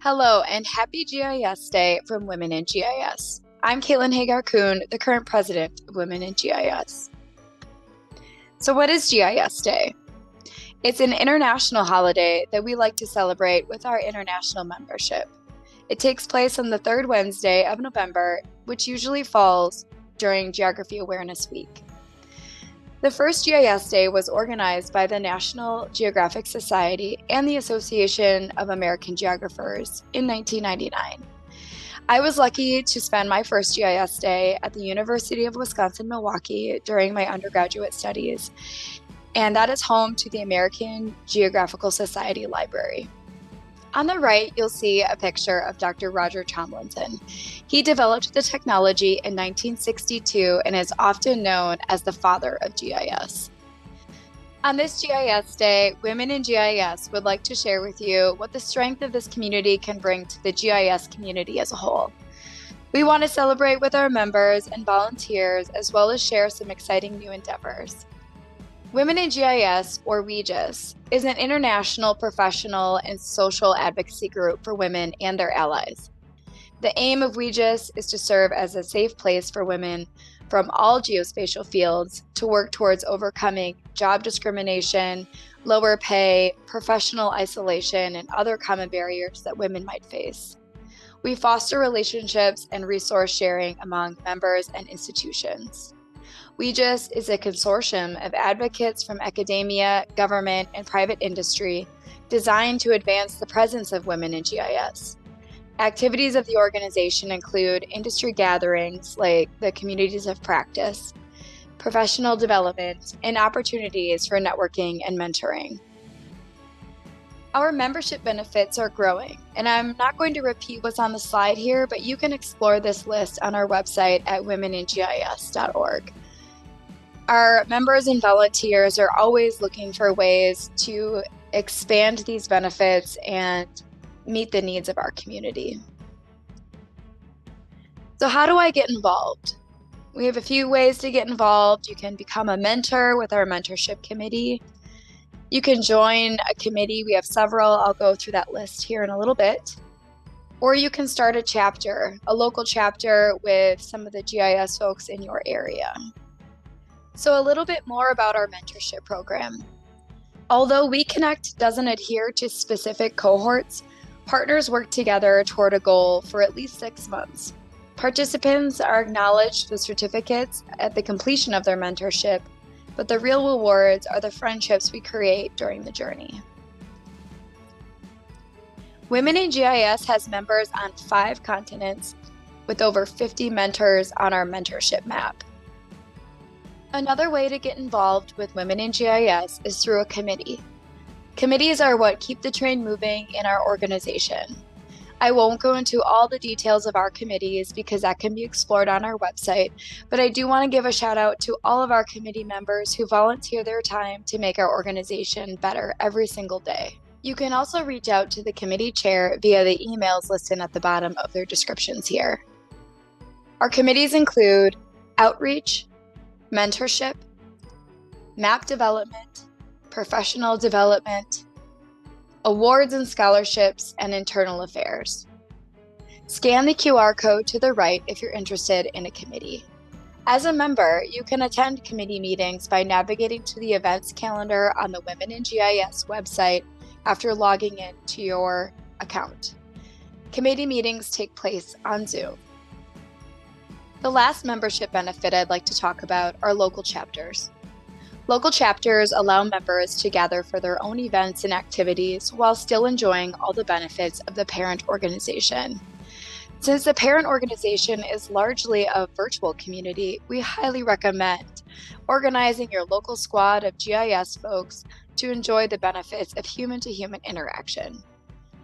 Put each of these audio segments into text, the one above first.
Hello and happy GIS Day from Women in GIS. I'm Caitlin Hagar-Kuhn, the current president of Women in GIS. So what is GIS Day? It's an international holiday that we like to celebrate with our international membership. It takes place on the third Wednesday of November, which usually falls during Geography Awareness Week. The first GIS Day was organized by the National Geographic Society and the Association of American Geographers in 1999. I was lucky to spend my first GIS Day at the University of Wisconsin-Milwaukee during my undergraduate studies, and that is home to the American Geographical Society Library. On the right, you'll see a picture of Dr. Roger Tomlinson. He developed the technology in 1962 and is often known as the father of GIS. On this GIS Day, Women in GIS would like to share with you what the strength of this community can bring to the GIS community as a whole. We want to celebrate with our members and volunteers, as well as share some exciting new endeavors. Women in GIS, or WeGIS, is an international professional and social advocacy group for women and their allies. The aim of WeGIS is to serve as a safe place for women from all geospatial fields to work towards overcoming job discrimination, lower pay, professional isolation, and other common barriers that women might face. We foster relationships and resource sharing among members and institutions. WeGIS is a consortium of advocates from academia, government, and private industry designed to advance the presence of women in GIS. Activities of the organization include industry gatherings like the Communities of Practice, professional development, and opportunities for networking and mentoring. Our membership benefits are growing, and I'm not going to repeat what's on the slide here, but you can explore this list on our website at womeningis.org. Our members and volunteers are always looking for ways to expand these benefits and meet the needs of our community. So how do I get involved? We have a few ways to get involved. You can become a mentor with our mentorship committee. You can join a committee. We have several. I'll go through that list here in a little bit. Or you can start a chapter, a local chapter with some of the GIS folks in your area. So a little bit more about our mentorship program. Although WeConnect doesn't adhere to specific cohorts, partners work together toward a goal for at least 6 months. Participants are acknowledged with certificates at the completion of their mentorship, but the real rewards are the friendships we create during the journey. Women in GIS has members on 5 continents with over 50 mentors on our mentorship map. Another way to get involved with Women in GIS is through a committee. Committees are what keep the train moving in our organization. I won't go into all the details of our committees because that can be explored on our website, but I do want to give a shout out to all of our committee members who volunteer their time to make our organization better every single day. You can also reach out to the committee chair via the emails listed at the bottom of their descriptions here. Our committees include outreach, mentorship, map development, professional development, awards and scholarships, and internal affairs. Scan the QR code to the right if you're interested in a committee. As a member, you can attend committee meetings by navigating to the events calendar on the Women in GIS website after logging in to your account. Committee meetings take place on Zoom. The last membership benefit I'd like to talk about are local chapters. Local chapters allow members to gather for their own events and activities while still enjoying all the benefits of the parent organization. Since the parent organization is largely a virtual community, we highly recommend organizing your local squad of GIS folks to enjoy the benefits of human-to-human interaction.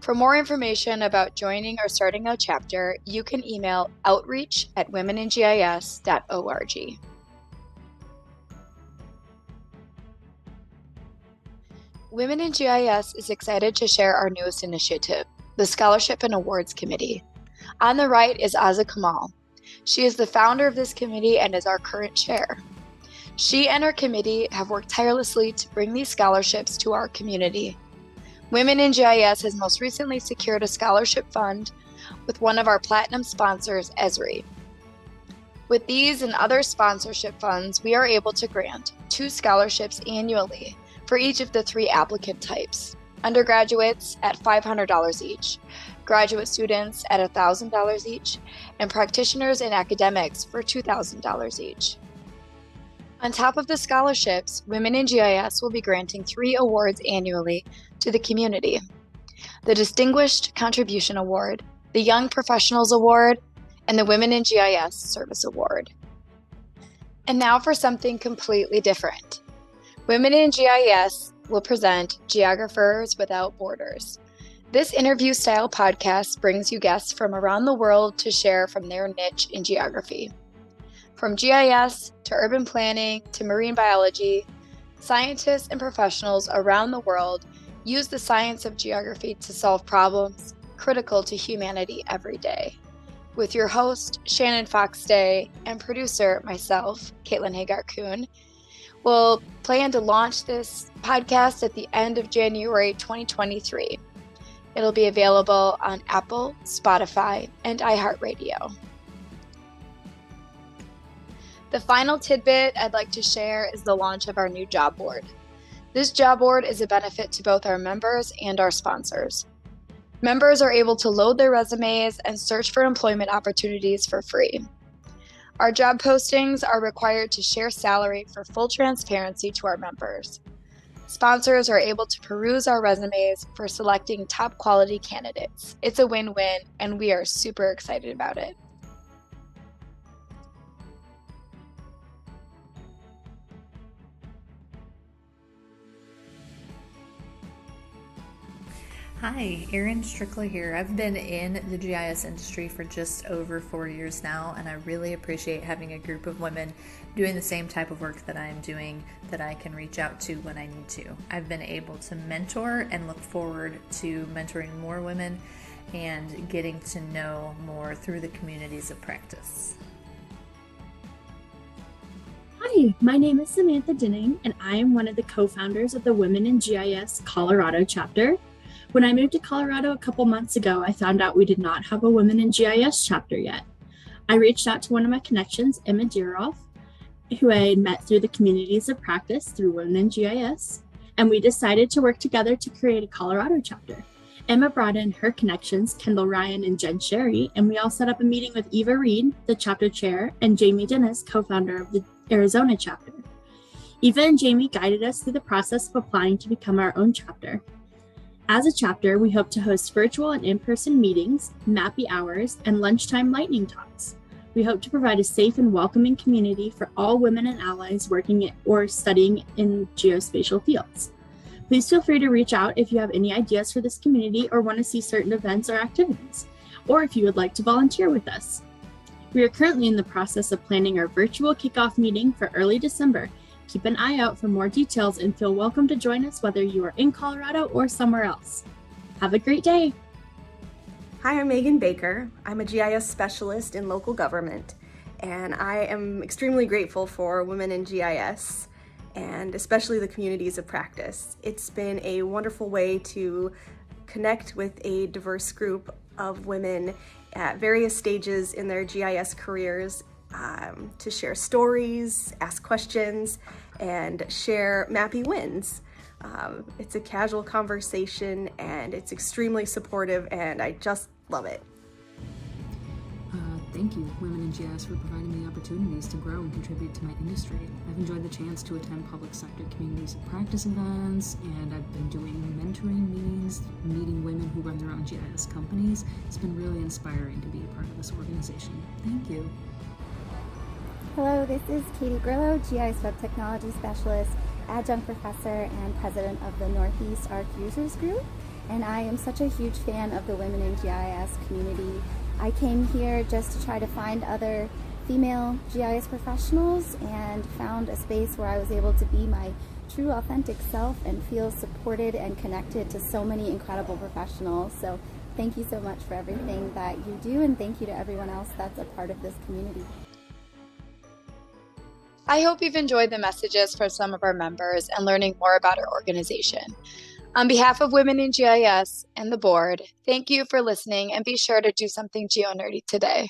For more information about joining or starting a chapter, you can email outreach@womeningis.org. Women in GIS is excited to share our newest initiative, the Scholarship and Awards Committee. On the right is Aza Kamal. She is the founder of this committee and is our current chair. She and her committee have worked tirelessly to bring these scholarships to our community. Women in GIS has most recently secured a scholarship fund with one of our platinum sponsors, Esri. With these and other sponsorship funds, we are able to grant 2 scholarships annually for each of the 3 applicant types. Undergraduates at $500 each, graduate students at $1,000 each, and practitioners and academics for $2,000 each. On top of the scholarships, Women in GIS will be granting 3 awards annually to the community: the Distinguished Contribution Award, the Young Professionals Award, and the Women in GIS Service Award. And now for something completely different. Women in GIS will present Geographers Without Borders. This interview-style podcast brings you guests from around the world to share from their niche in geography. From GIS to urban planning to marine biology, scientists and professionals around the world use the science of geography to solve problems critical to humanity every day. With your host, Shannon Fox-Day, and producer, myself, Caitlin Hagar-Kuhn, we'll plan to launch this podcast at the end of January 2023. It'll be available on Apple, Spotify, and iHeartRadio. The final tidbit I'd like to share is the launch of our new job board. This job board is a benefit to both our members and our sponsors. Members are able to load their resumes and search for employment opportunities for free. Our job postings are required to share salary for full transparency to our members. Sponsors are able to peruse our resumes for selecting top quality candidates. It's a win-win, and we are super excited about it. Hi, Erin Strickler here. I've been in the GIS industry for just over 4 years now, and I really appreciate having a group of women doing the same type of work that I'm doing that I can reach out to when I need to. I've been able to mentor and look forward to mentoring more women and getting to know more through the communities of practice. Hi, my name is Samantha Dinning, and I am one of the co-founders of the Women in GIS Colorado chapter. When I moved to Colorado a couple months ago, I found out we did not have a Women in GIS chapter yet. I reached out to one of my connections, Emma Diroff, who I had met through the communities of practice through Women in GIS, and we decided to work together to create a Colorado chapter. Emma brought in her connections, Kendall Ryan and Jen Sherry, and we all set up a meeting with Eva Reed, the chapter chair, and Jamie Dennis, co-founder of the Arizona chapter. Eva and Jamie guided us through the process of applying to become our own chapter. As a chapter, we hope to host virtual and in-person meetings, MAPI hours, and lunchtime lightning talks. We hope to provide a safe and welcoming community for all women and allies working or studying in geospatial fields. Please feel free to reach out if you have any ideas for this community or want to see certain events or activities, or if you would like to volunteer with us. We are currently in the process of planning our virtual kickoff meeting for early December. Keep an eye out for more details and feel welcome to join us whether you are in Colorado or somewhere else. Have a great day. Hi, I'm Megan Baker. I'm a GIS specialist in local government, and I am extremely grateful for Women in GIS and especially the communities of practice. It's been a wonderful way to connect with a diverse group of women at various stages in their GIS careers to share stories, ask questions, and share MAPI wins. It's a casual conversation and it's extremely supportive, and I just love it. Thank you, Women in GIS, for providing me opportunities to grow and contribute to my industry. I've enjoyed the chance to attend public sector communities of practice events, and I've been doing mentoring meetings, meeting women who run their own GIS companies. It's been really inspiring to be a part of this organization. Thank you. Hello, this is Katie Grillo, GIS Web Technology Specialist, Adjunct Professor, and President of the Northeast ARC Users Group. And I am such a huge fan of the Women in GIS community. I came here just to try to find other female GIS professionals and found a space where I was able to be my true authentic self and feel supported and connected to so many incredible professionals. So thank you so much for everything that you do, and thank you to everyone else that's a part of this community. I hope you've enjoyed the messages from some of our members and learning more about our organization. On behalf of Women in GIS and the board, thank you for listening, and be sure to do something geo-nerdy today.